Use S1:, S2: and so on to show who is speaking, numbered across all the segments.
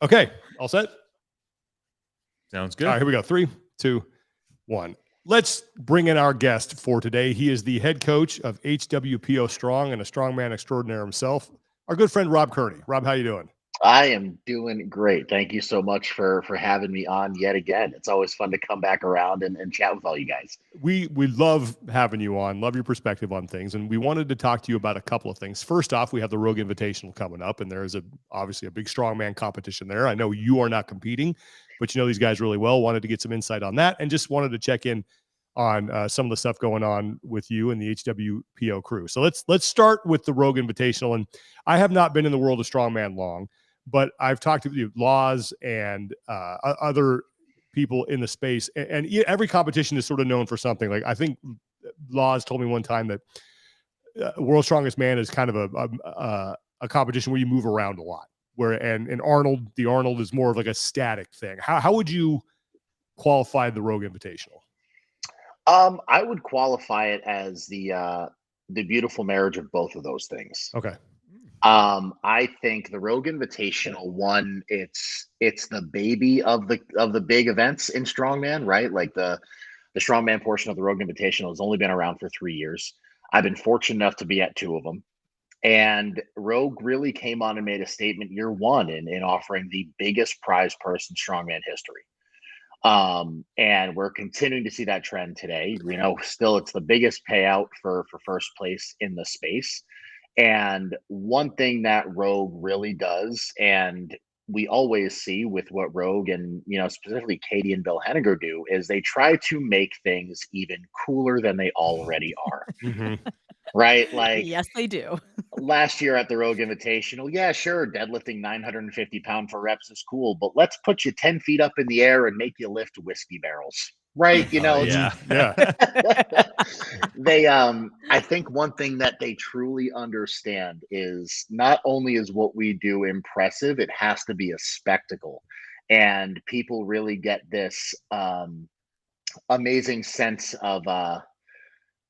S1: Okay. All set?
S2: Sounds good.
S1: All right, here we go. 3, 2, 1. Let's bring in our guest for today. He is the head coach of HWPO Strong and a strongman extraordinaire himself. Our good friend, Rob Kearney. Rob, how you doing?
S3: I am doing great. Thank you so much for having me on yet again. It's always fun to come back around and chat with all you guys.
S1: We love having you on, love your perspective on things, and we wanted to talk to you about a couple of things. First off, we have the Rogue Invitational coming up, and there's obviously a big strongman competition there. I know you are not competing, but you know these guys really well. Wanted to get some insight on that, and just wanted to check in on some of the stuff going on with you and the HWPO crew. So let's start with the Rogue Invitational. And I have not been in the world of strongman long, but I've talked to you, Laws and other people in the space, and every competition is sort of known for something. Like I think Laws told me one time that World's Strongest Man is kind of a competition where you move around a lot. And the Arnold is more of like a static thing. How would you qualify the Rogue Invitational?
S3: I would qualify it as the beautiful marriage of both of those things.
S1: Okay.
S3: I think the Rogue Invitational one, it's the baby of the big events in strongman, right? Like the strongman portion of the Rogue Invitational has only been around for 3 years. I've been fortunate enough to be at 2 of them. And Rogue really came on and made a statement year one in offering the biggest prize purse in strongman history. And we're continuing to see that trend today. You know, still it's the biggest payout for first place in the space. And one thing that Rogue really does, and we always see with what Rogue and, you know, specifically Katie and Bill Henniger do, is they try to make things even cooler than they already are.
S1: Mm-hmm.
S3: Right? Like,
S4: yes, they do.
S3: Last year at the Rogue Invitational, yeah, sure, deadlifting 950 pound for reps is cool, but let's put you 10 feet up in the air and make you lift whiskey barrels. Right? You know,
S2: yeah.
S3: They I think one thing that they truly understand is not only is what we do impressive, it has to be a spectacle. And people really get this amazing sense of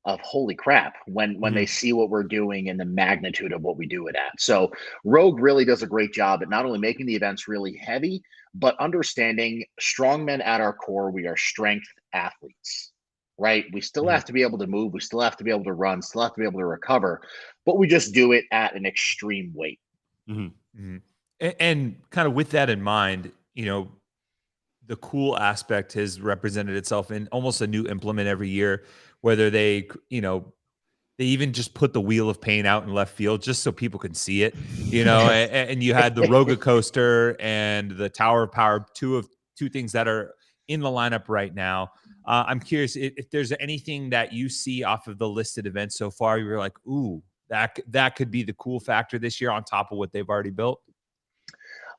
S3: holy crap when they see what we're doing and the magnitude of what we do it at. So Rogue really does a great job at not only making the events really heavy, but understanding strongmen at our core, we are strength athletes, right? We still have to be able to move. We still have to be able to run, still have to be able to recover, but we just do it at an extreme weight.
S2: Mm-hmm. And kind of with that in mind, you know, the cool aspect has represented itself in almost a new implement every year, whether they, you know, they even just put the wheel of pain out in left field just so people can see it, you know, and you had the Roga Coaster and the Tower of Power, two things that are in the lineup right now. I'm curious if there's anything that you see off of the listed events so far, you're like, ooh, that could be the cool factor this year on top of what they've already built.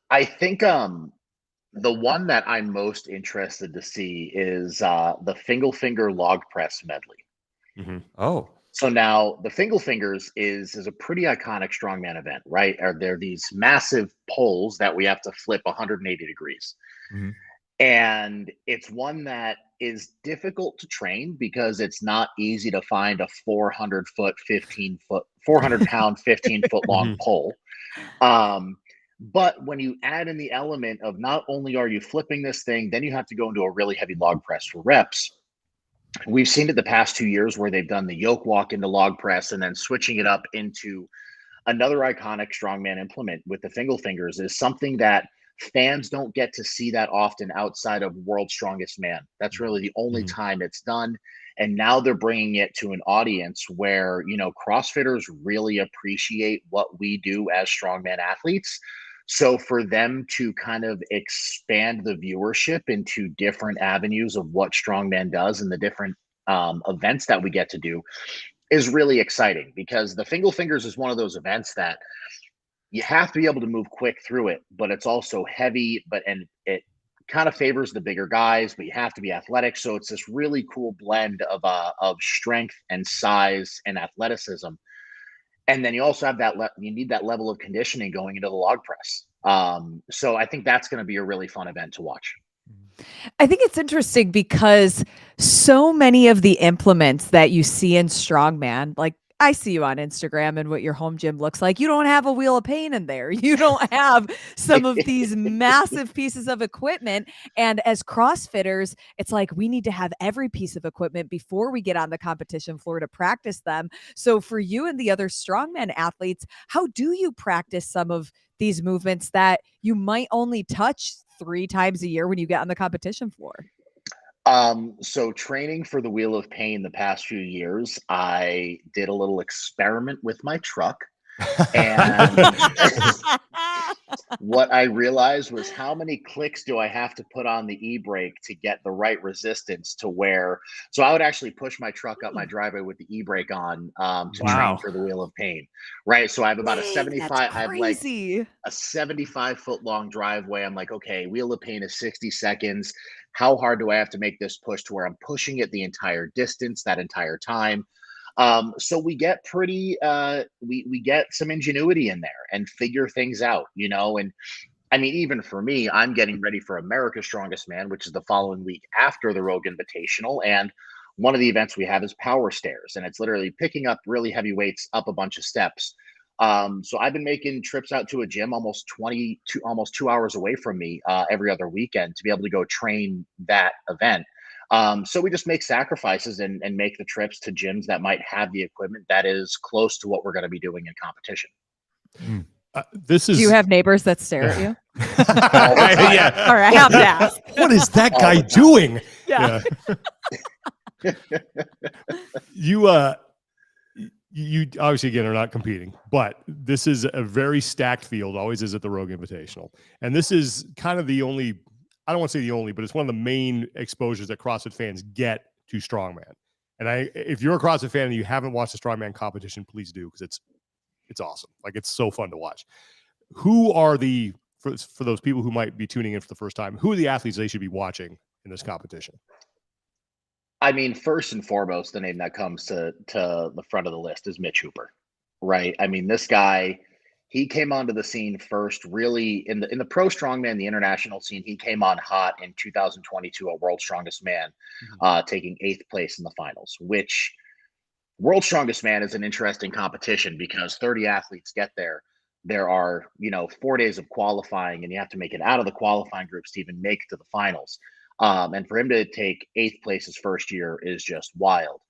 S3: I think the one that I'm most interested to see is the Fingal Finger log press medley.
S1: Mm-hmm.
S2: Oh,
S3: so now the Fingal Fingers is a pretty iconic strongman event, right? They're these massive poles that we have to flip 180 degrees.
S2: Mm-hmm.
S3: And it's one that is difficult to train because it's not easy to find a 400 pound, 15 foot long pole. But when you add in the element of not only are you flipping this thing, then you have to go into a really heavy log press for reps. We've seen it the past 2 years where they've done the yoke walk into log press and then switching it up into another iconic strongman implement with the Fingal Fingers is something that fans don't get to see that often outside of World's Strongest Man. That's really the only time it's done. And now they're bringing it to an audience where, you know, CrossFitters really appreciate what we do as strongman athletes. So for them to kind of expand the viewership into different avenues of what strongman does and the different events that we get to do is really exciting, because the Fingal Fingers is one of those events that you have to be able to move quick through it, but it's also heavy, and it kind of favors the bigger guys, but you have to be athletic. So it's this really cool blend of strength and size and athleticism. And then you also have you need that level of conditioning going into the log press. So I think that's going to be a really fun event to watch.
S4: I think it's interesting because so many of the implements that you see in strongman, like I see you on Instagram and what your home gym looks like. You don't have a wheel of pain in there. You don't have some of these massive pieces of equipment. And as CrossFitters, it's like we need to have every piece of equipment before we get on the competition floor to practice them. So for you and the other strongman athletes, how do you practice some of these movements that you might only touch 3 times a year when you get on the competition floor?
S3: So training for the Wheel of Pain the past few years, I did a little experiment with my truck. And what I realized was how many clicks do I have to put on the e-brake to get the right resistance to where, so I would actually push my truck up my driveway with the e-brake on to train for the Wheel of Pain, right? So I have about a 75, I have like a 75-foot long driveway. I'm like, okay, Wheel of Pain is 60 seconds. How hard do I have to make this push to where I'm pushing it the entire distance, that entire time? So we get pretty, we get some ingenuity in there and figure things out, you know. And I mean, even for me, I'm getting ready for America's Strongest Man, which is the following week after the Rogue Invitational. And one of the events we have is power stairs, and it's literally picking up really heavy weights up a bunch of steps. So I've been making trips out to a gym almost 2 hours away from me every other weekend to be able to go train that event. So we just make sacrifices and make the trips to gyms that might have the equipment that is close to what we're going to be doing in competition.
S1: This is.
S4: Do you have neighbors that stare at you?
S2: Yeah.
S4: All right, I have to ask.
S1: What is that guy doing?
S4: Yeah.
S1: You obviously, again, are not competing, but this is a very stacked field, always is at the Rogue Invitational. And this is kind of the only, I don't want to say the only, but it's one of the main exposures that CrossFit fans get to strongman. And if you're a CrossFit fan and you haven't watched a strongman competition, please do, because it's awesome. Like, it's so fun to watch. Who are for those people who might be tuning in for the first time, who are the athletes they should be watching in this competition?
S3: I mean, first and foremost, the name that comes to the front of the list is Mitch Hooper, right? I mean, this guy, he came onto the scene first, really in the pro strongman, the international scene. He came on hot in 2022 at World's Strongest Man, taking 8th place in the finals. Which World's Strongest Man is an interesting competition because 30 athletes get there. There are 4 days of qualifying, and you have to make it out of the qualifying groups to even make it to the finals. And for him to take 8th place his first year is just wild.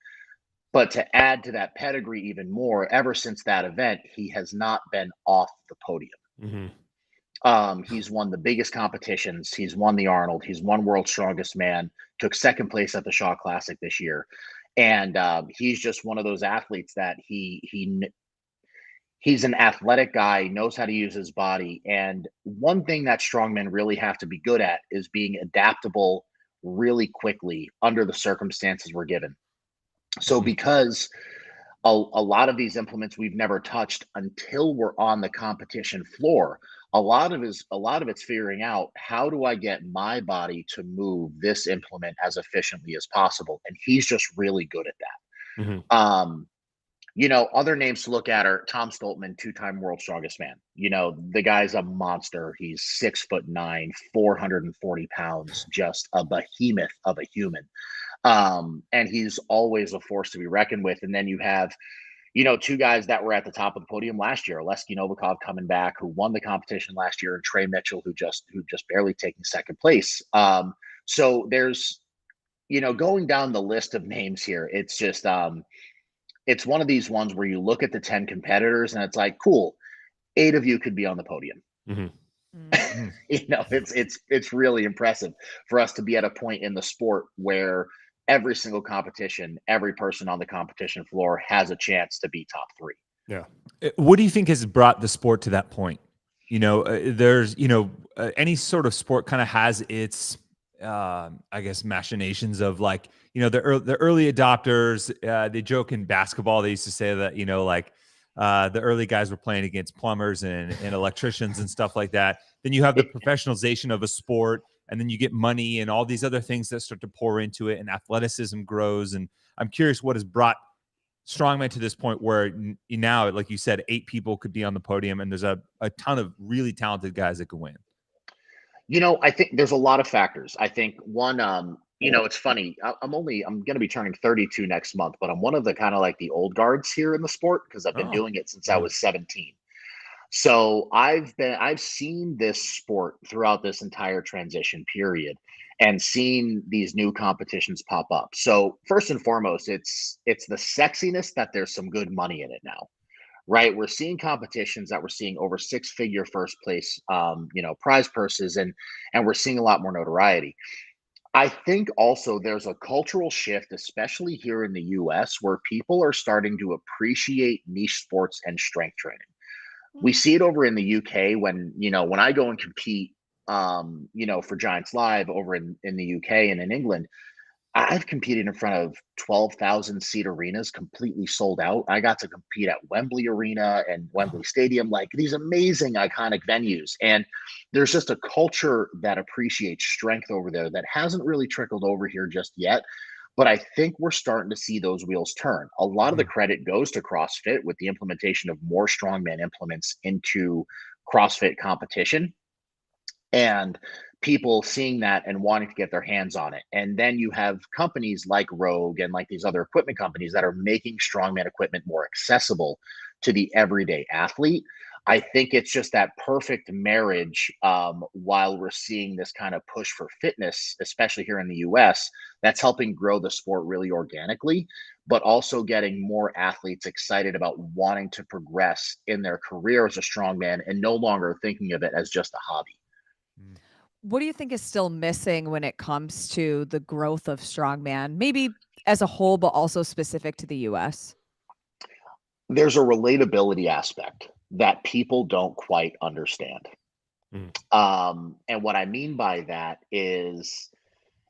S3: But to add to that pedigree even more, ever since that event, he has not been off the podium. He's won the biggest competitions. He's won the Arnold. He's won World's Strongest Man, took 2nd place at the Shaw Classic this year. And he's just one of those athletes that he's an athletic guy, knows how to use his body. And one thing that strongmen really have to be good at is being adaptable really quickly under the circumstances we're given. So because a lot of these implements we've never touched until we're on the competition floor, a lot of it's figuring out, how do I get my body to move this implement as efficiently as possible? And he's just really good at that. Other names to look at are Tom Stoltman, 2-time World's Strongest Man. The guy's a monster. He's 6'9", 440 pounds, just a behemoth of a human. And he's always a force to be reckoned with. And then you have, 2 guys that were at the top of the podium last year, Oleksiy Novikov coming back, who won the competition last year, and Trey Mitchell, who just barely taking 2nd place. So there's, going down the list of names here, it's just, it's one of these ones where you look at the 10 competitors and it's like, cool, 8 of you could be on the podium. It's really impressive for us to be at a point in the sport where every single competition, every person on the competition floor has a chance to be top 3.
S1: Yeah.
S2: What do you think has brought the sport to that point? There's, any sort of sport kind of has its, I guess, machinations of like, the early adopters. They joke in basketball. They used to say that, the early guys were playing against plumbers and electricians and stuff like that. Then you have the professionalization of a sport, and then you get money and all these other things that start to pour into it, and athleticism grows. And I'm curious what has brought strongman to this point where now, like you said, 8 people could be on the podium, and there's a ton of really talented guys that could win.
S3: I think there's a lot of factors. I think one, It's funny. I'm going to be turning 32 next month, but I'm one of the kind of like the old guards here in the sport because I've been
S2: Oh,
S3: doing it since I was 17. So I've seen this sport throughout this entire transition period and seen these new competitions pop up. So first and foremost, it's the sexiness that there's some good money in it now, right? We're seeing competitions that we're seeing over 6-figure first place, prize purses, and we're seeing a lot more notoriety. I think also there's a cultural shift, especially here in the US, where people are starting to appreciate niche sports and strength training. We see it over in the UK when I go and compete, for Giants Live over in the UK and in England. I've competed in front of 12,000 seat arenas, completely sold out. I got to compete at Wembley Arena and Wembley Stadium, like these amazing, iconic venues. And there's just a culture that appreciates strength over there that hasn't really trickled over here just yet. But I think we're starting to see those wheels turn. A lot of the credit goes to CrossFit with the implementation of more strongman implements into CrossFit competition, and people seeing that and wanting to get their hands on it. And then you have companies like Rogue and like these other equipment companies that are making strongman equipment more accessible to the everyday athlete. I think it's just that perfect marriage, while we're seeing this kind of push for fitness, especially here in the US, that's helping grow the sport really organically, but also getting more athletes excited about wanting to progress in their career as a strongman and no longer thinking of it as just a hobby.
S4: What do you think is still missing when it comes to the growth of strongman, maybe as a whole, but also specific to the US?
S3: There's a relatability aspect that people don't quite understand. And what I mean by that is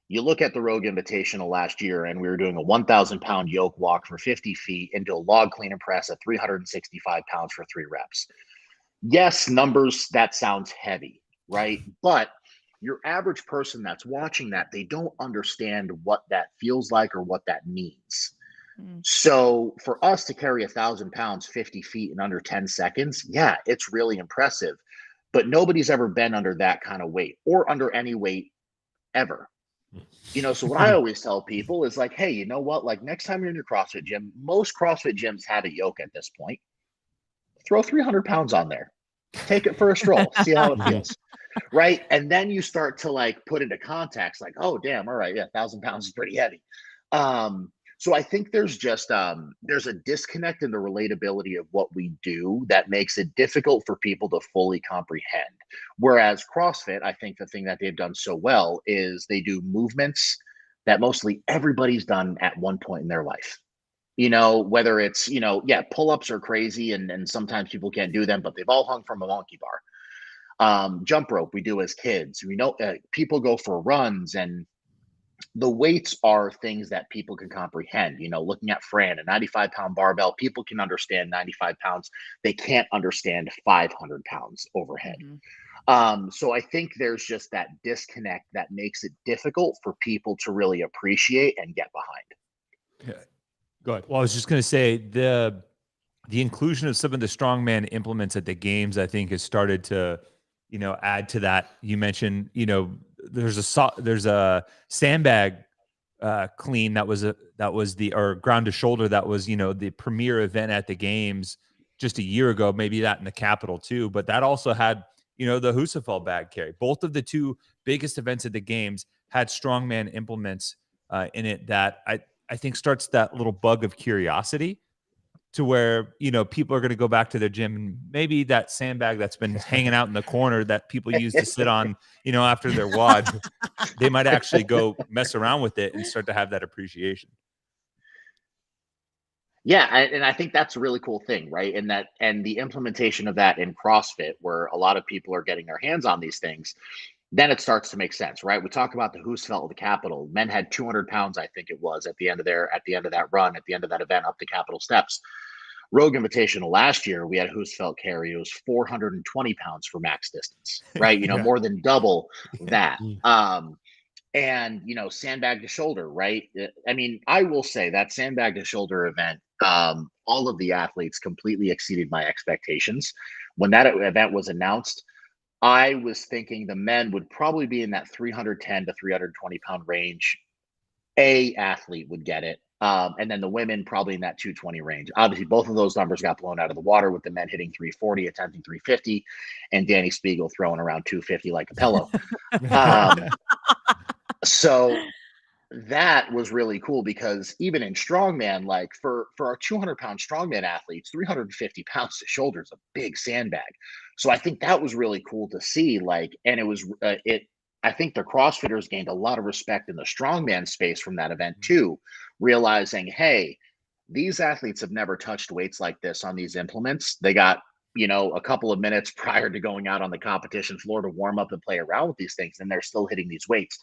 S3: you look at the Rogue Invitational last year, and we were doing a 1,000-pound yoke walk for 50 feet into a log clean and press at 365 pounds for 3 reps. Yes, numbers, that sounds heavy, right? But your average person that's watching that, they don't understand what that feels like or what that means. So for us to carry 1,000 pounds, 50 feet in under 10 seconds, yeah, it's really impressive. But nobody's ever been under that kind of weight or under any weight ever. So what I always tell people is like, hey, you know what? Like next time you're in your CrossFit gym, most CrossFit gyms have a yoke at this point. Throw 300 pounds on there. Take it for a stroll. See how it feels. Right. And then you start to like put into context, like, oh, damn. All right. Yeah. 1,000 pounds is pretty heavy. So I think there's just there's a disconnect in the relatability of what we do that makes it difficult for people to fully comprehend. Whereas CrossFit, I think the thing that they've done so well is they do movements that mostly everybody's done at one point in their life. Whether it's, pull-ups are crazy and sometimes people can't do them, but they've all hung from a monkey bar. Jump rope we do as kids. People go for runs, and the weights are things that people can comprehend. Looking at Fran, a 95-pound barbell, people can understand 95 pounds. They can't understand 500 pounds overhead. So I think there's just that disconnect that makes it difficult for people to really appreciate and get behind.
S2: Yeah. Go ahead. Well, I was just going to say the inclusion of some of the strongman implements at the games, I think, has started to, add to that. You mentioned, there's a sandbag clean that was or ground to shoulder that was, the premier event at the games just a year ago, maybe that in the Capitol too. But that also had, the Husafel bag carry. Both of the 2 biggest events at the games had strongman implements in it that I think starts that little bug of curiosity to where, people are going to go back to their gym, and maybe that sandbag that's been hanging out in the corner that people use to sit on, after their WOD, they might actually go mess around with it and start to have that appreciation.
S3: Yeah. And I think that's a really cool thing, right? And the implementation of that in CrossFit, where a lot of people are getting their hands on these things, then it starts to make sense, right? We talk about the Husafel of the Capitol. Men had 200 pounds, I think it was, at the end of that run, at the end of that event up the Capitol steps. Rogue Invitational last year, we had a Husafel carry. It was 420 pounds for max distance, right? More than double that. And sandbag to shoulder, right? I mean, I will say that sandbag to shoulder event, all of the athletes completely exceeded my expectations. When that event was announced, I was thinking the men would probably be in that 310 to 320 pound range. A athlete would get it. And then the women probably in that 220 range. Obviously, both of those numbers got blown out of the water with the men hitting 340, attempting 350, and Danny Spiegel throwing around 250 like a pillow. So that was really cool because even in strongman, like for our 200-pound strongman athletes, 350 pounds to shoulder is a big sandbag. So I think that was really cool to see. Like, and it was I think the CrossFitters gained a lot of respect in the strongman space from that event too, realizing, hey, these athletes have never touched weights like this on these implements. They got, a couple of minutes prior to going out on the competition floor to warm up and play around with these things, and they're still hitting these weights.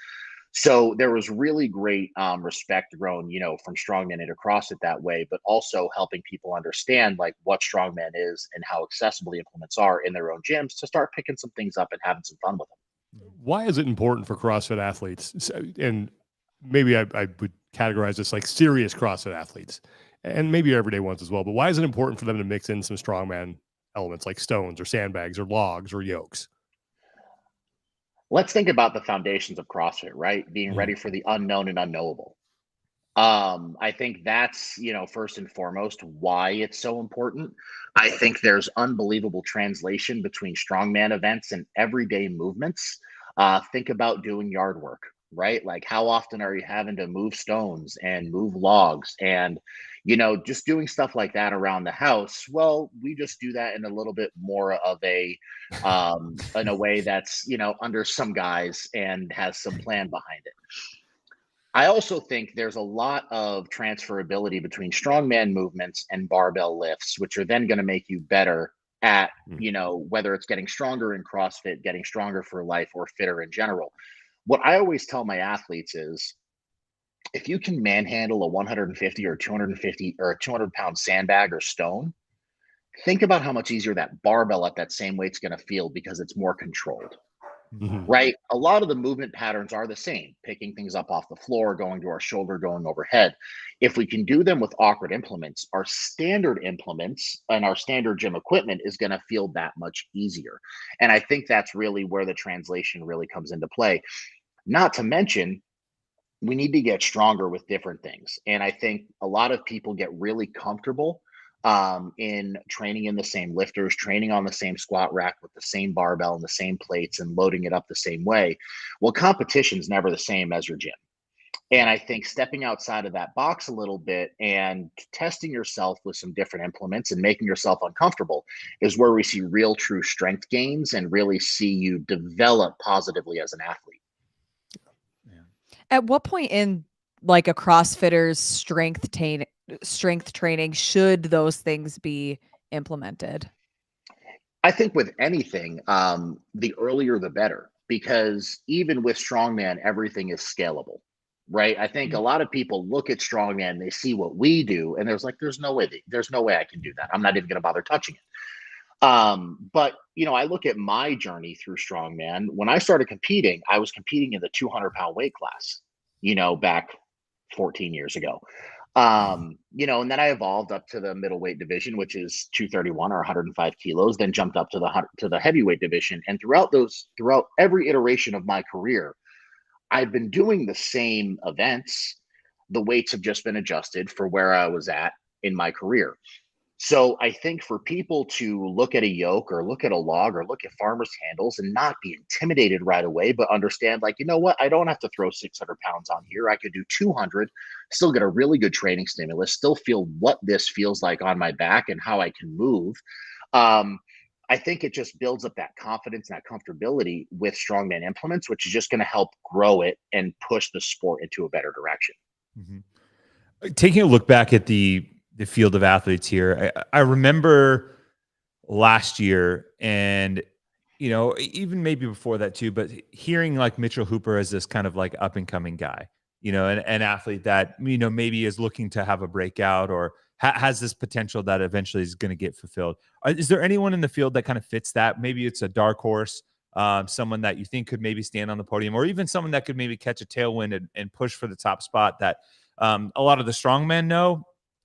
S3: So there was really great respect grown, from strongman into CrossFit that way, but also helping people understand like what strongman is and how accessible the implements are in their own gyms to start picking some things up and having some fun with them.
S1: Why is it important for CrossFit athletes? And maybe I would categorize this like serious CrossFit athletes and maybe everyday ones as well. But why is it important for them to mix in some strongman elements like stones or sandbags or logs or yokes?
S3: Let's think about the foundations of CrossFit, right? Being ready for the unknown and unknowable. I think that's, first and foremost why it's so important. I think there's unbelievable translation between strongman events and everyday movements. Think about doing yard work, right? Like how often are you having to move stones and move logs and, just doing stuff like that around the house? Well, we just do that in a little bit more of in a way that's, under some guise and has some plan behind it. I also think there's a lot of transferability between strongman movements and barbell lifts, which are then going to make you better at, whether it's getting stronger in CrossFit, getting stronger for life, or fitter in general. What I always tell my athletes is if you can manhandle a 150 or 250 or a 200-pound sandbag or stone, think about how much easier that barbell at that same weight's going to feel because it's more controlled. Right? A lot of the movement patterns are the same, picking things up off the floor, going to our shoulder, going overhead. If we can do them with awkward implements, our standard implements and our standard gym equipment is going to feel that much easier. And I think that's really where the translation really comes into play. Not to mention, we need to get stronger with different things. And I think a lot of people get really comfortable in training in the same lifters, training on the same squat rack with the same barbell and the same plates and loading it up the same way. Well, competition's never the same as your gym. And I think stepping outside of that box a little bit and testing yourself with some different implements and making yourself uncomfortable is where we see real true strength gains and really see you develop positively as an athlete.
S4: At what point in like a CrossFitter's strength training should those things be implemented?
S3: I think with anything, the earlier the better, because even with strongman, everything is scalable, right? I think a lot of people look at strongman, they see what we do, and there's no way I can do that. I'm not even going to bother touching it. But I look at my journey through strongman. When I started competing, I was competing in the 200-pound weight class, back 14 years ago. And then I evolved up to the middleweight division, which is 231 or 105 kilos, then jumped up to the heavyweight division. And throughout every iteration of my career, I've been doing the same events. The weights have just been adjusted for where I was at in my career. So I think for people to look at a yoke or look at a log or look at farmers handles and not be intimidated right away, but understand like, what, I don't have to throw 600 pounds on here. I could do 200, still get a really good training stimulus, still feel what this feels like on my back and how I can move. I think it just builds up that confidence and that comfortability with strongman implements, which is just going to help grow it and push the sport into a better direction.
S2: Taking a look back at the field of athletes here, I remember last year and, even maybe before that too, but hearing like Mitchell Hooper as this kind of like up and coming guy, an athlete that, maybe is looking to have a breakout or has this potential that eventually is going to get fulfilled. Is there anyone in the field that kind of fits that? Maybe it's a dark horse, someone that you think could maybe stand on the podium, or even someone that could maybe catch a tailwind and push for the top spot that a lot of the strongmen know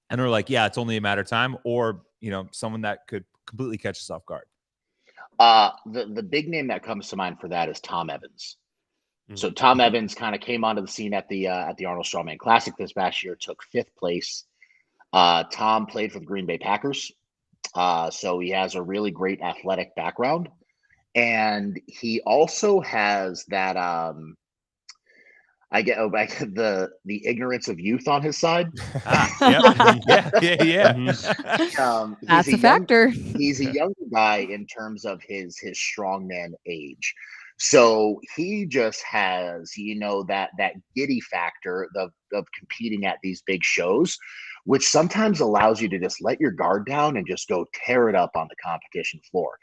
S2: and are like, yeah, it's only a matter of time, or, someone that could completely catch us off guard?
S3: The big name that comes to mind for that is Tom Evans. So Tom Evans kind of came onto the scene at the Arnold Strongman Classic this past year, took 5th place. Tom played for the Green Bay Packers. So he has a really great athletic background. And he also has that I get the ignorance of youth on his side.
S4: That's a factor.
S3: He's a younger guy in terms of his strongman age. So he just has, that giddy factor of competing at these big shows, which sometimes allows you to just let your guard down and just go tear it up on the competition floor.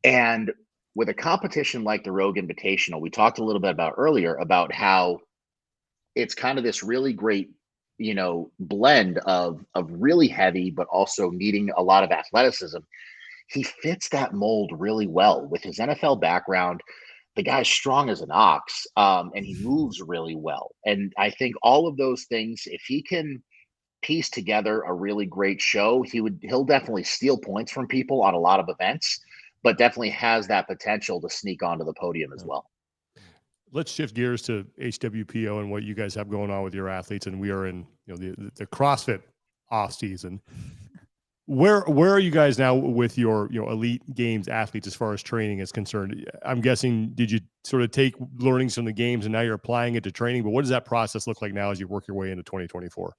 S3: And with a competition like the Rogue Invitational, we talked a little bit about earlier about how it's kind of this really great, blend of really heavy, but also needing a lot of athleticism. He fits that mold really well with his NFL background. The guy's strong as an ox, and he moves really well. And I think all of those things, if he can piece together a really great show, he'll definitely steal points from people on a lot of events, but definitely has that potential to sneak onto the podium as well.
S1: Let's shift gears to HWPO and what you guys have going on with your athletes. And we are in, the CrossFit off season. Where are you guys now with your, elite games athletes as far as training is concerned? I'm guessing, did you sort of take learnings from the games and now you're applying it to training? But what does that process look like now as you work your way into 2024?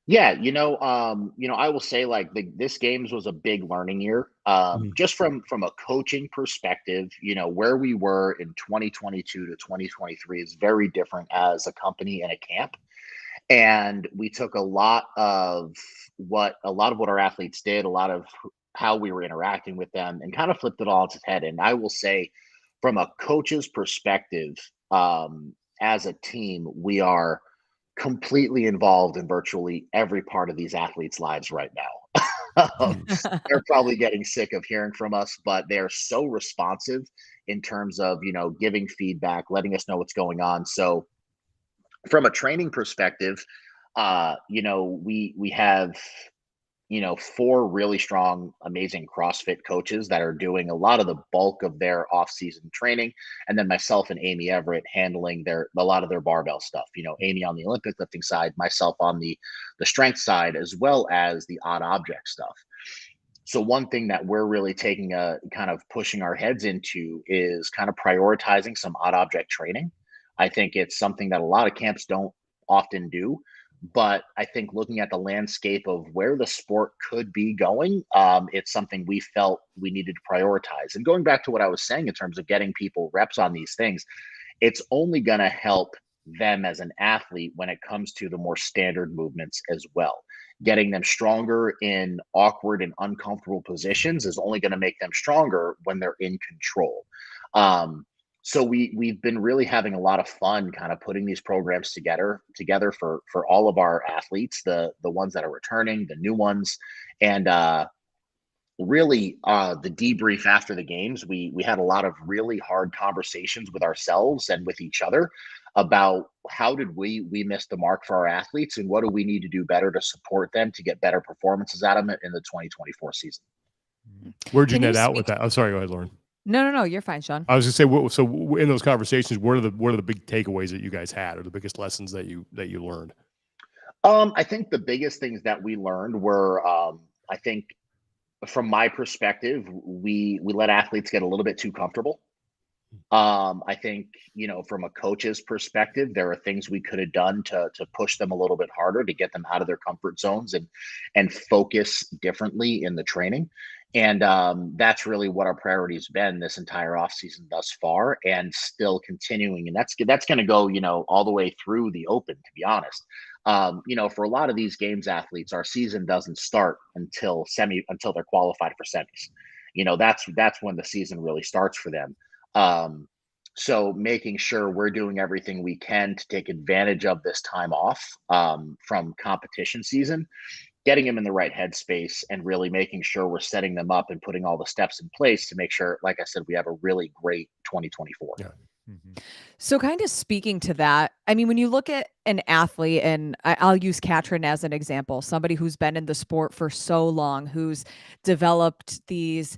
S3: Yeah, I will say this games was a big learning year. Just from a coaching perspective, where we were in 2022 to 2023 is very different as a company and a camp. And we took a lot of what our athletes did, a lot of how we were interacting with them, and kind of flipped it all on its head. And I will say, from a coach's perspective, as a team, we are completely involved in virtually every part of these athletes' lives right now. They're probably getting sick of hearing from us, but they're so responsive in terms of, giving feedback, letting us know what's going on. So from a training perspective, we have, 4 really strong, amazing CrossFit coaches that are doing a lot of the bulk of their off-season training. And then myself and Amy Everett handling a lot of their barbell stuff, Amy on the Olympic lifting side, myself on the strength side, as well as the odd object stuff. So one thing that we're really taking a kind of pushing our heads into is kind of prioritizing some odd object training. I think it's something that a lot of camps don't often do. But I think looking at the landscape of where the sport could be going, it's something we felt we needed to prioritize. And going back to what I was saying in terms of getting people reps on these things, it's only going to help them as an athlete when it comes to the more standard movements as well. Getting them stronger in awkward and uncomfortable positions is only going to make them stronger when they're in control. So we've been really having a lot of fun kind of putting these programs together for all of our athletes, the ones that are returning, the new ones, and really the debrief after the games. We had a lot of really hard conversations with ourselves and with each other about how did we miss the mark for our athletes and what do we need to do better to support them to get better performances out of them in the 2024 season.
S1: Where'd you net out with that? I'm sorry, go ahead, Lauren.
S4: No, you're fine, Sean.
S1: I was gonna say, so in those conversations, what are the big takeaways that you guys had, or the biggest lessons that you learned?
S3: I think the biggest things that we learned were, I think, from my perspective, we let athletes get a little bit too comfortable. I think, from a coach's perspective, there are things we could have done to push them a little bit harder to get them out of their comfort zones and focus differently in the training. And that's really what our priority has been this entire offseason thus far, and still continuing. And that's going to go, all the way through the Open, to be honest. For a lot of these games athletes, our season doesn't start until they're qualified for semis. That's when the season really starts for them. So making sure we're doing everything we can to take advantage of this time off from competition season, getting them in the right headspace, and really making sure we're setting them up and putting all the steps in place to make sure, like I said, we have a really great 2024.
S1: Yeah.
S4: So kind of speaking to that, I mean, when you look at an athlete, and I'll use Katrin as an example, somebody who's been in the sport for so long, who's developed these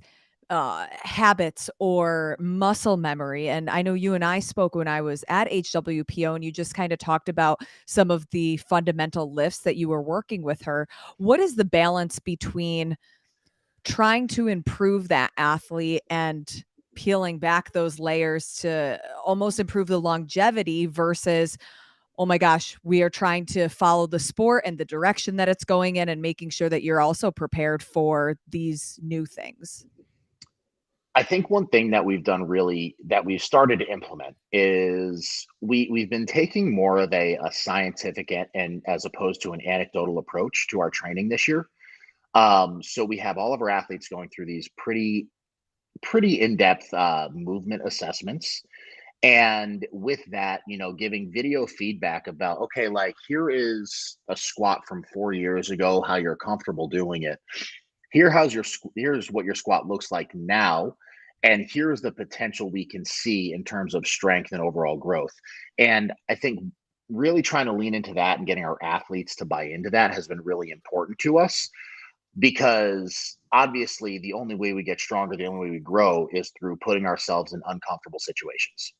S4: habits or muscle memory. And I know you and I spoke when I was at HWPO, and you just kind of talked about some of the fundamental lifts that you were working with her. What is the balance between trying to improve that athlete and peeling back those layers to almost improve the longevity versus, oh my gosh, we are trying to follow the sport and the direction that it's going in and making sure that you're also prepared for these new things?
S3: I think one thing that we've done really that we've started to implement is we've been taking more of a scientific and as opposed to an anecdotal approach to our training this year. So we have all of our athletes going through these pretty in-depth movement assessments. And with that, giving video feedback about, okay, like here is a squat from 4 years ago, how you're comfortable doing it. Here's what your squat looks like now. And here's the potential we can see in terms of strength and overall growth. And I think really trying to lean into that and getting our athletes to buy into that has been really important to us, because obviously the only way we get stronger, the only way we grow is through putting ourselves in uncomfortable situations.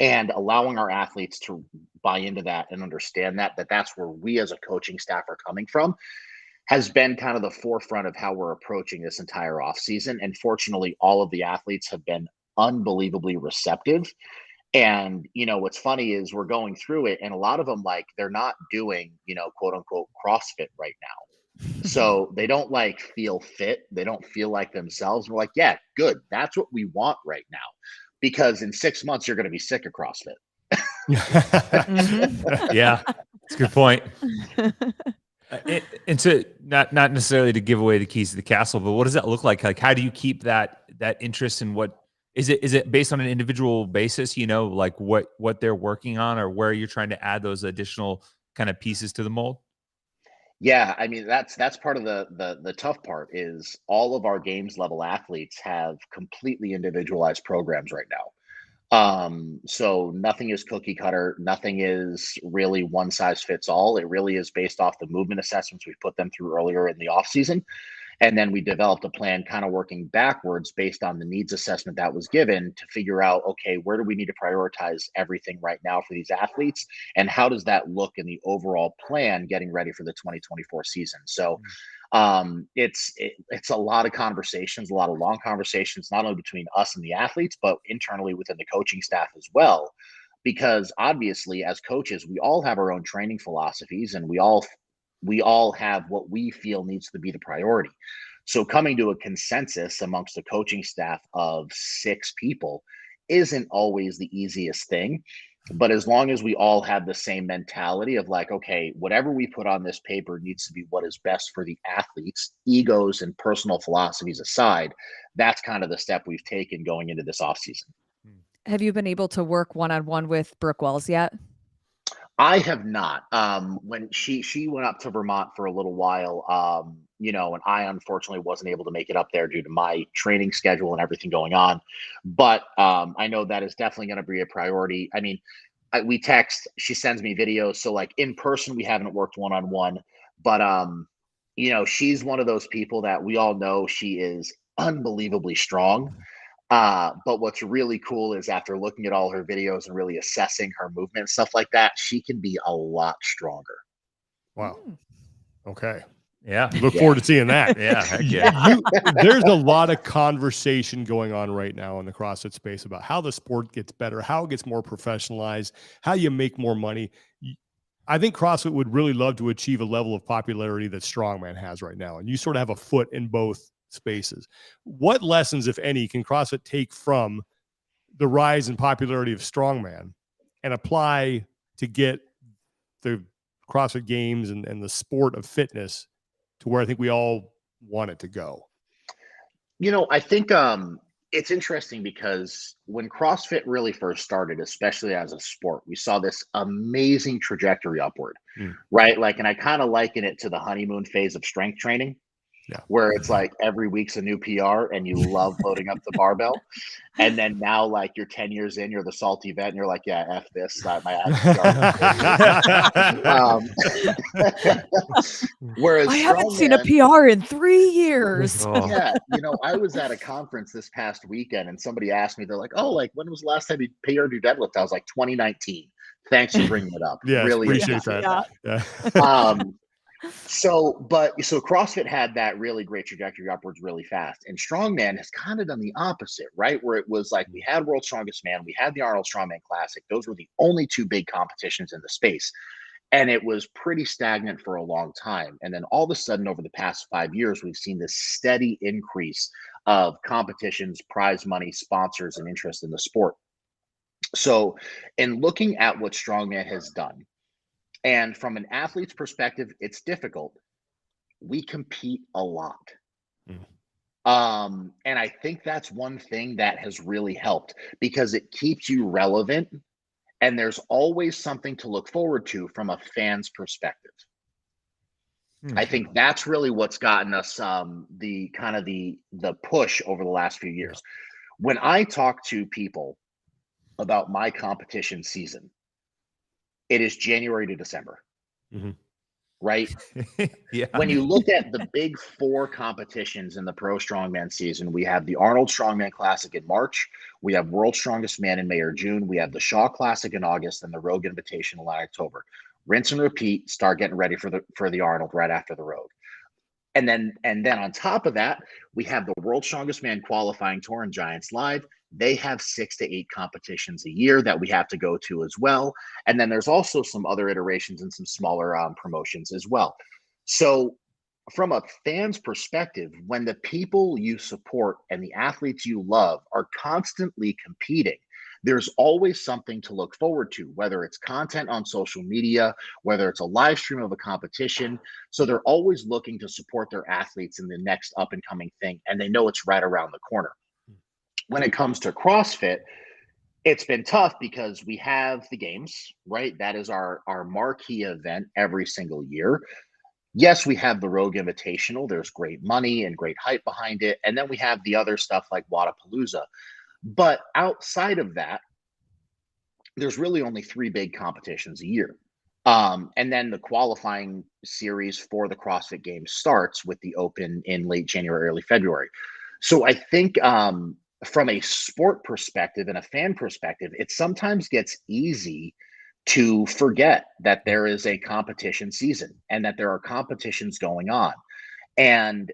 S3: And allowing our athletes to buy into that and understand that that's where we as a coaching staff are coming from has been kind of the forefront of how we're approaching this entire off season. And fortunately, all of the athletes have been unbelievably receptive. And what's funny is we're going through it, and a lot of them, like, they're not doing quote unquote CrossFit right now. So they don't like feel fit. They don't feel like themselves. We're like, yeah, good. That's what we want right now, because in 6 months you're going to be sick of CrossFit.
S2: Yeah, that's a good point. And to not necessarily to give away the keys to the castle, but what does that look like? Like, how do you keep that interest in what is it based on an individual basis, like what they're working on, or where you're trying to add those additional kind of pieces to the mold?
S3: Yeah, I mean, that's part of the tough part is all of our games level athletes have completely individualized programs right now. So nothing is cookie cutter, nothing is really one size fits all. It really is based off the movement assessments we put them through earlier in the off season. And then we developed a plan kind of working backwards based on the needs assessment that was given to figure out, okay, where do we need to prioritize everything right now for these athletes? And how does that look in the overall plan getting ready for the 2024 season? So it's a lot of conversations, a lot of long conversations, not only between us and the athletes, but internally within the coaching staff as well. Because obviously, as coaches, we all have our own training philosophies, and we all have what we feel needs to be the priority. So coming to a consensus amongst a coaching staff of 6 people isn't always the easiest thing. But as long as we all have the same mentality of like, okay, whatever we put on this paper needs to be what is best for the athletes, egos and personal philosophies aside, that's kind of the step we've taken going into this offseason.
S4: Have you been able to work one-on-one with Brooke Wells yet?
S3: I have not. When she went up to Vermont for a little while, and I unfortunately wasn't able to make it up there due to my training schedule and everything going on. But I know that is definitely going to be a priority. I mean, we text, she sends me videos. So like in person, we haven't worked one-on-one, but she's one of those people that we all know she is unbelievably strong. But what's really cool is after looking at all her videos and really assessing her movement and stuff like that, she can be a lot stronger.
S1: Wow. Okay.
S2: Yeah.
S1: Look forward to seeing that.
S2: Yeah. Heck yeah.
S1: There's a lot of conversation going on right now in the CrossFit space about how the sport gets better, how it gets more professionalized, how you make more money. I think CrossFit would really love to achieve a level of popularity that Strongman has right now. And you sort of have a foot in both spaces. What lessons, if any, can CrossFit take from the rise in popularity of Strongman and apply to get the CrossFit Games and the sport of fitness to where I think we all want it to go?
S3: I think it's interesting because when CrossFit really first started, especially as a sport, we saw this amazing trajectory upward, right? Like, and I kind of liken it to the honeymoon phase of strength training. where it's like every week's a new PR and you love loading up the barbell. And then now, like, you're 10 years in, you're the salty vet, and you're like, yeah, F this. My abs Whereas
S4: I haven't seen a
S3: Strongman,
S4: PR in 3 years.
S2: Oh,
S3: yeah, I was at a conference this past weekend and somebody asked me, they're like, oh, like, when was the last time you PR'd your deadlift? I was like, 2019. Thanks for bringing it up.
S1: Yes,
S3: Really
S1: appreciate
S3: appreciate
S1: that.
S3: that.
S1: Yeah.
S3: So CrossFit had that really great trajectory upwards really fast. And Strongman has kind of done the opposite, right? Where it was like we had World's Strongest Man, we had the Arnold Strongman Classic. Those were the only two big competitions in the space. And it was pretty stagnant for a long time. And then all of a sudden, over the past 5 years, we've seen this steady increase of competitions, prize money, sponsors, and interest in the sport. So, in looking at what Strongman has done, and from an athlete's perspective, it's difficult. We compete a lot. And I think that's one thing that has really helped because it keeps you relevant and there's always something to look forward to from a fan's perspective. I think that's really what's gotten us the kind of the push over the last few years. When I talk to people about my competition season, it is January to December, right?
S2: yeah.
S3: When you look at the big four competitions in the Pro Strongman season, we have the Arnold Strongman Classic in March, we have World's Strongest Man in May or June, we have the Shaw Classic in August, and the Rogue Invitational in October. Rinse and repeat, start getting ready for the Arnold right after the Rogue. And then on top of that, we have the World's Strongest Man qualifying tour and Giants Live. They have 6 to 8 competitions a year that we have to go to as well. And then there's also some other iterations and some smaller promotions as well. So from a fan's perspective, when the people you support and the athletes you love are constantly competing, there's always something to look forward to, whether it's content on social media, whether it's a live stream of a competition. So they're always looking to support their athletes in the next up and coming thing, and they know it's right around the corner. When it comes to CrossFit, it's been tough because we have the games, right? That is our marquee event every single year. Yes, we have the Rogue Invitational. There's great money and great hype behind it. And then we have the other stuff like Wadapalooza. But outside of that, there's really only 3 big competitions a year. And then the qualifying series for the CrossFit Games starts with the Open in late January, early February. So I think from a sport perspective and a fan perspective, it sometimes gets easy to forget that there is a competition season and that there are competitions going on. And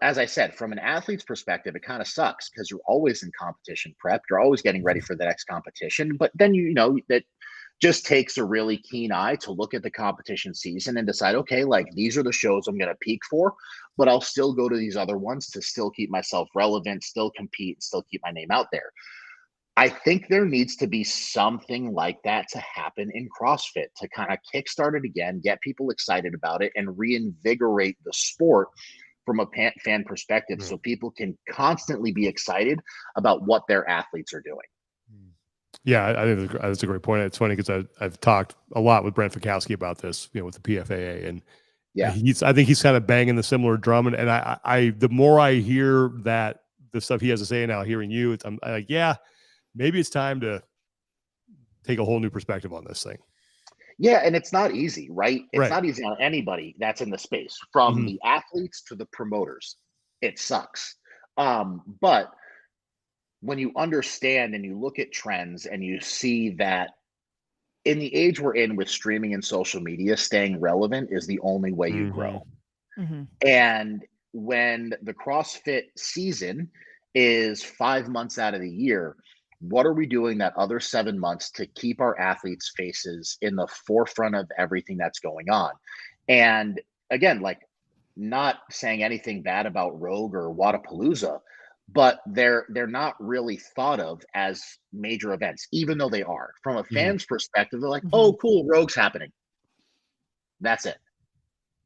S3: as I said, from an athlete's perspective, it kind of sucks because you're always in competition prep. You're always getting ready for the next competition. But then, that just takes a really keen eye to look at the competition season and decide, okay, like these are the shows I'm going to peak for, but I'll still go to these other ones to still keep myself relevant, still compete, still keep my name out there. I think there needs to be something like that to happen in CrossFit to kind of kickstart it again, get people excited about it, and reinvigorate the sport from a fan perspective so people can constantly be excited about what their athletes are doing.
S1: Yeah, I think that's a great point. It's funny because I've talked a lot with Brent Fikowski about this, with the PFAA, and I think he's kind of banging the similar drum. And I the more I hear that the stuff he has to say now, hearing you, I'm like, yeah, maybe it's time to take a whole new perspective on this thing.
S3: Yeah, and it's not easy, right? It's not easy on anybody that's in the space, from the athletes to the promoters. It sucks. But when you understand and you look at trends and you see that in the age we're in with streaming and social media, staying relevant is the only way you grow. And when the CrossFit season is 5 months out of the year, what are we doing that other 7 months to keep our athletes' faces in the forefront of everything that's going on? And again, like, not saying anything bad about Rogue or Wadapalooza, but they're not really thought of as major events, even though they are. From a fan's perspective, they're like, oh, cool, Rogue's happening. That's it.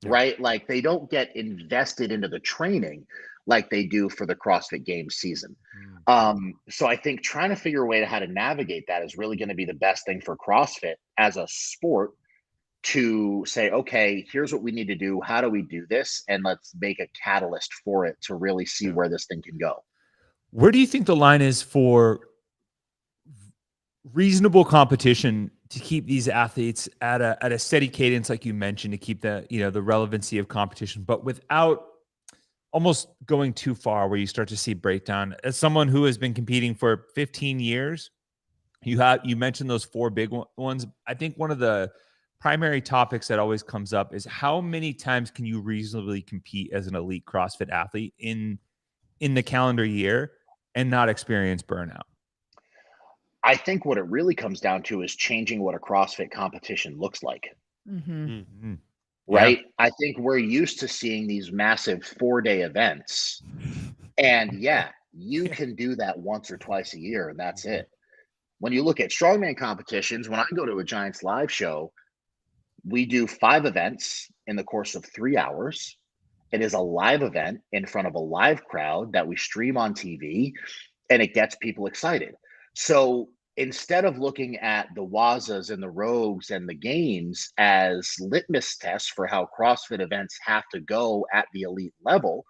S3: Right? Like, they don't get invested into the training like they do for the CrossFit Games season. So I think trying to figure a way to how to navigate that is really going to be the best thing for CrossFit as a sport to say, okay, here's what we need to do. How do we do this? And let's make a catalyst for it to really see where this thing can go.
S2: Where do you think the line is for reasonable competition to keep these athletes at a steady cadence, like you mentioned, to keep the relevancy of competition, but without almost going too far where you start to see breakdown? As someone who has been competing for 15 years, you mentioned those 4 big ones. I think one of the primary topics that always comes up is how many times can you reasonably compete as an elite CrossFit athlete in the calendar year and not experience burnout?
S3: I think what it really comes down to is changing what a CrossFit competition looks like.
S4: Mm-hmm.
S2: Mm-hmm.
S3: Right? Yeah. I think we're used to seeing these massive 4-day events. And you can do that once or twice a year, and that's it. When you look at strongman competitions, when I go to a Giants live show, we do 5 events in the course of 3 hours. It is a live event in front of a live crowd that we stream on TV, and it gets people excited. So instead of looking at the Wazas and the Rogues and the games as litmus tests for how CrossFit events have to go at the elite level,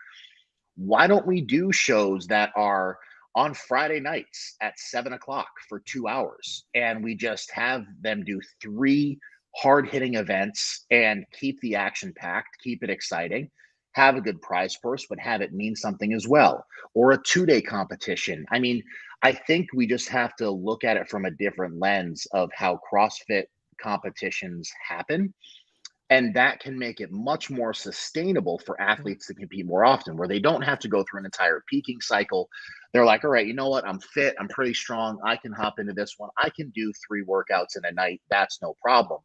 S3: why don't we do shows that are on Friday nights at 7:00 for 2 hours, and we just have them do 3 hard-hitting events and keep the action packed, keep it exciting, have a good prize purse, but have it mean something as well, or a 2-day competition. I mean, I think we just have to look at it from a different lens of how CrossFit competitions happen. And that can make it much more sustainable for athletes to compete more often, where they don't have to go through an entire peaking cycle. They're like, all right, you know what? I'm fit. I'm pretty strong. I can hop into this one. I can do 3 workouts in a night. That's no problem.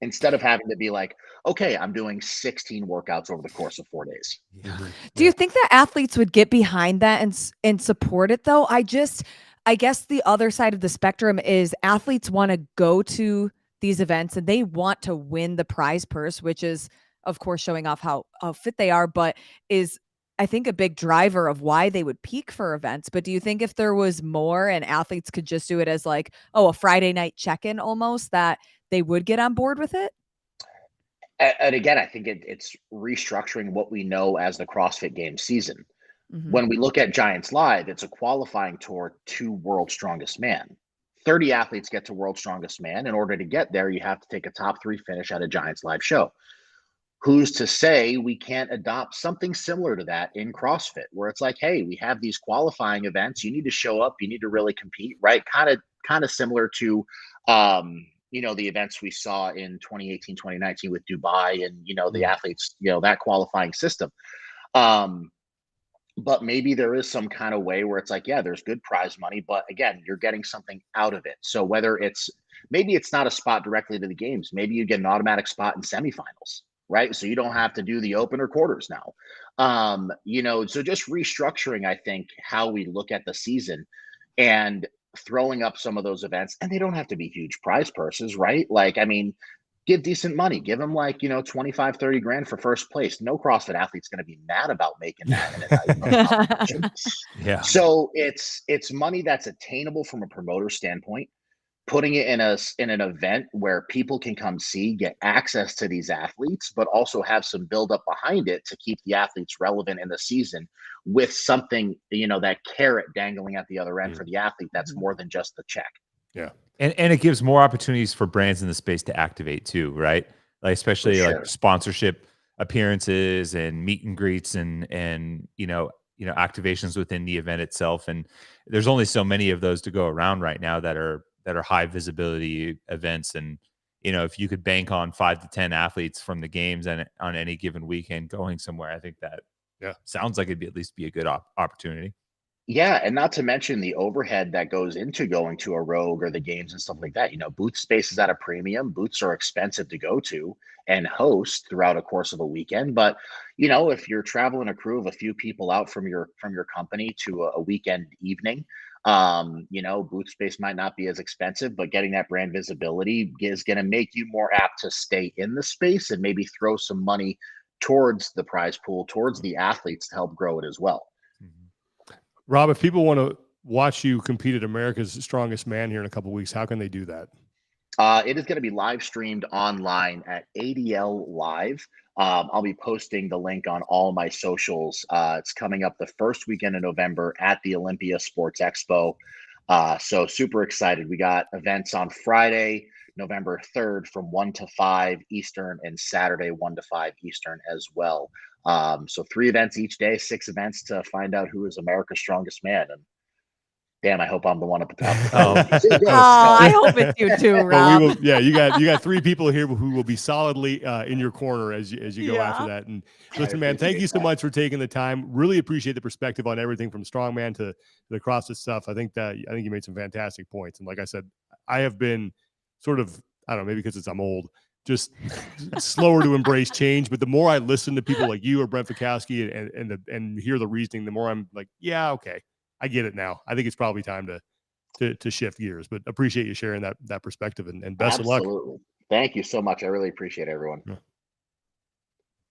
S3: Instead of having to be like, okay, I'm doing 16 workouts over the course of 4 days.
S2: Yeah.
S4: Do you think that athletes would get behind that and support it though? I guess the other side of the spectrum is athletes want to go to these events and they want to win the prize purse, which is of course showing off how fit they are, but is I think a big driver of why they would peak for events. But do you think if there was more and athletes could just do it as like, a Friday night check-in almost, that they would get on board with it?
S3: And again, I think it's restructuring what we know as the CrossFit Games season.
S4: Mm-hmm.
S3: When we look at Giants Live, it's a qualifying tour to World's Strongest Man. 30 athletes get to World's Strongest Man. In order to get there, you have to take a top 3 finish at a Giants Live show. Who's to say we can't adopt something similar to that in CrossFit, where it's like, hey, we have these qualifying events. You need to show up. You need to really compete, right? Kind of similar to, the events we saw in 2018, 2019 with Dubai and, the athletes, that qualifying system. But maybe there is some kind of way where it's like, yeah, there's good prize money, but again, you're getting something out of it. So maybe it's not a spot directly to the games. Maybe you get an automatic spot in semifinals, right? So you don't have to do the open or quarters now. So just restructuring, I think, how we look at the season and throwing up some of those events, and they don't have to be huge prize purses, right? Like, I mean, give decent money, give them like, 25, 30 grand for first place. No CrossFit athlete's going to be mad about making that in a competition.
S2: Yeah.
S3: So it's money that's attainable from a promoter standpoint, putting it in an event where people can come see, get access to these athletes, but also have some build up behind it to keep the athletes relevant in the season with something, that carrot dangling at the other end for the athlete. That's more than just the check.
S1: Yeah.
S2: And it gives more opportunities for brands in the space to activate too, right? Like especially like sponsorship appearances and meet and greets and activations within the event itself. And there's only so many of those to go around right now that are high visibility events. And if you could bank on 5 to 10 athletes from the games and on any given weekend going somewhere, I think that sounds like it'd at least be a good opportunity.
S3: Yeah, and not to mention the overhead that goes into going to a Rogue or the games and stuff like that. Booth space is at a premium. Booths are expensive to go to and host throughout a course of a weekend. But if you're traveling a crew of a few people out from your company to a weekend evening, booth space might not be as expensive, but getting that brand visibility is going to make you more apt to stay in the space and maybe throw some money towards the prize pool, towards the athletes to help grow it as well.
S1: Rob, if people want to watch you compete at America's Strongest Man here in a couple of weeks, how can they do that?
S3: It is going to be live streamed online at ADL Live. I'll be posting the link on all my socials. It's coming up the first weekend in November at the Olympia Sports Expo. So super excited. We got events on Friday, November 3rd from 1 to 5 Eastern, and Saturday 1 to 5 Eastern as well. So 3 events each day, 6 events to find out who is America's strongest man. And damn, I hope I'm the one up the top.
S4: I hope it's you too,
S1: Well,
S4: Rob.
S1: we will, yeah, you got 3 people here who will be solidly in your corner as you go after that. And listen, man, thank you so much for taking the time. Really appreciate the perspective on everything from strongman to the CrossFit stuff. I think you made some fantastic points. And like I said, I have been sort of, I don't know, maybe because I'm old, just slower to embrace change. But the more I listen to people like you or Brent Fikowski and hear the reasoning, the more I'm like, yeah, okay, I get it now. I think it's probably time to shift gears. But appreciate you sharing that perspective and best of luck.
S3: Absolutely. Thank you so much. I really appreciate it, everyone.
S1: Yeah.